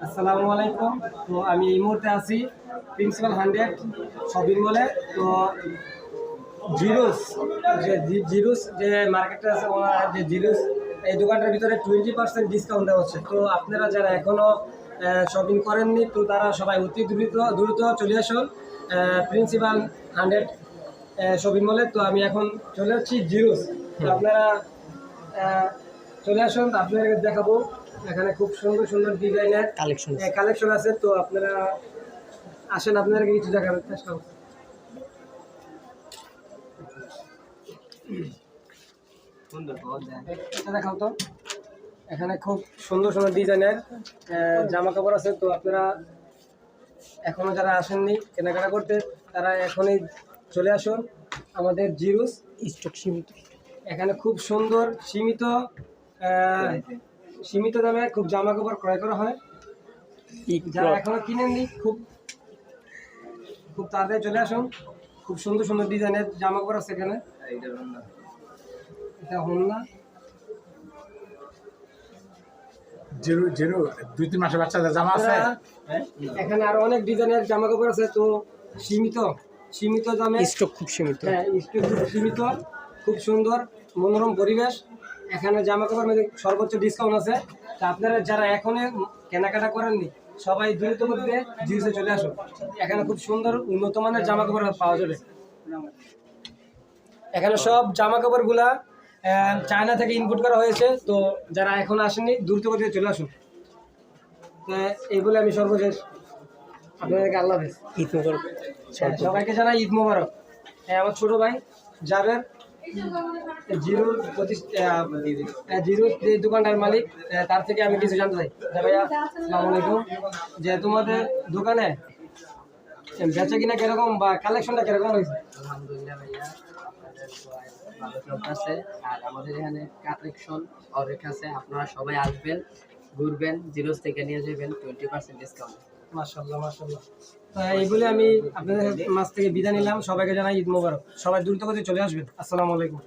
আসসালামু আলাইকুম। তো আমি এই মুহূর্তে আছি প্রিন্সিপাল 100 শপিং মলে। তো জিরোস যে মার্কেটটা আছে, ওনার যে জিরোস এই দোকানটার ভিতরে 20% ডিসকাউন্ট দেওয়া হচ্ছে। তো আপনারা যারা এখনও শপিং করেননি, তো তারা সবাই অতি দ্রুত চলে আসুন প্রিন্সিপাল 100 শপিং মলে। তো আমি এখন চলে যাচ্ছি জিরোস। তো আপনারা চলে আসুন, আপনাদেরকে দেখাবো। এখানে খুব সুন্দর সুন্দর ডিজাইনের কালেকশন আছে। তো আপনারা আসেন, আপনাদেরকে কিছু দেখানোর চেষ্টা করুন। এটা দেখাও তো। এখানে খুব সুন্দর সুন্দর ডিজাইনের জামা কাপড় আছে। তো আপনারা এখনো যারা আসেননি কেনাকাটা করতে, তারা এখনই চলে আসুন আমাদের জিরোস। স্টক সীমিত। এখানে খুব সুন্দর সীমিত দামে খুব জামা কাপড় ক্রয় করা হয়। যারা এখনো কিনেননি, খুব তাড়াতাড়ি চলে আসুন। খুব সুন্দর সুন্দর ডিজাইনের জামা কাপড় আছে এখানে। এটা হোন্না জিরো 2-3 মাসের বাচ্চাদের জামা আছে। এখানে আরো অনেক ডিজাইনের জামা কাপড় আছে। তো সীমিত দামে স্টক খুব সীমিত। হ্যাঁ, স্টক খুব সীমিত, খুব সুন্দর মনোরম পরিবেশ। এখানে জামা কাপড় মধ্যে সর্বোচ্চ ডিসকাউন্ট আছে। তা আপনারা যারা এখনো কেনাকাটা করেননি, সবাই দ্রুত মধ্যে জিরোসে চলে আসুন। এখানে খুব সুন্দর উন্নত মানের জামা কাপড় পাওয়া যাবে। এখানে সব জামা কাপড়গুলা চায়না থেকে ইম্পোর্ট করা হয়েছে। তো যারা এখন আসেননি, দ্রুত করে চলে আসুন। এইগুলো আমি সর্বশেষ আপনাদেরকে আল্লাহ হাফেজ। ঈদ মোবারক। সবাইকে জানাই ঈদ মোবারক। আমার ছোট ভাই জাবের জিরোর যে দোকানটার মালিক, তার থেকে আমি কিছু জানতে চাই। ভাইয়া আসসালামু আলাইকুম। যে তোমাদের দোকানে বেচা কিনা কিরকম বা কালেকশনটা কিরকম হয়েছে? আলহামদুলিল্লাহ ভাইয়া, আপনাদের দোয়ায় ভালো চলতেছে। আর আমাদের এখানে কালেকশন অনেক আছে। আপনারা সবাই আসবেন, ঘুরবেন, জিরোস থেকে নিয়ে যাবেন 20% ডিসকাউন্ট। মাশাআল্লাহ। এইগুলি আমি আপনাদের মাছ থেকে বিদায় নিলাম। সবাইকে জানাই ঈদ মোবারক। সবাই দ্রুত করে চলে আসবেন। আসসালামু আলাইকুম।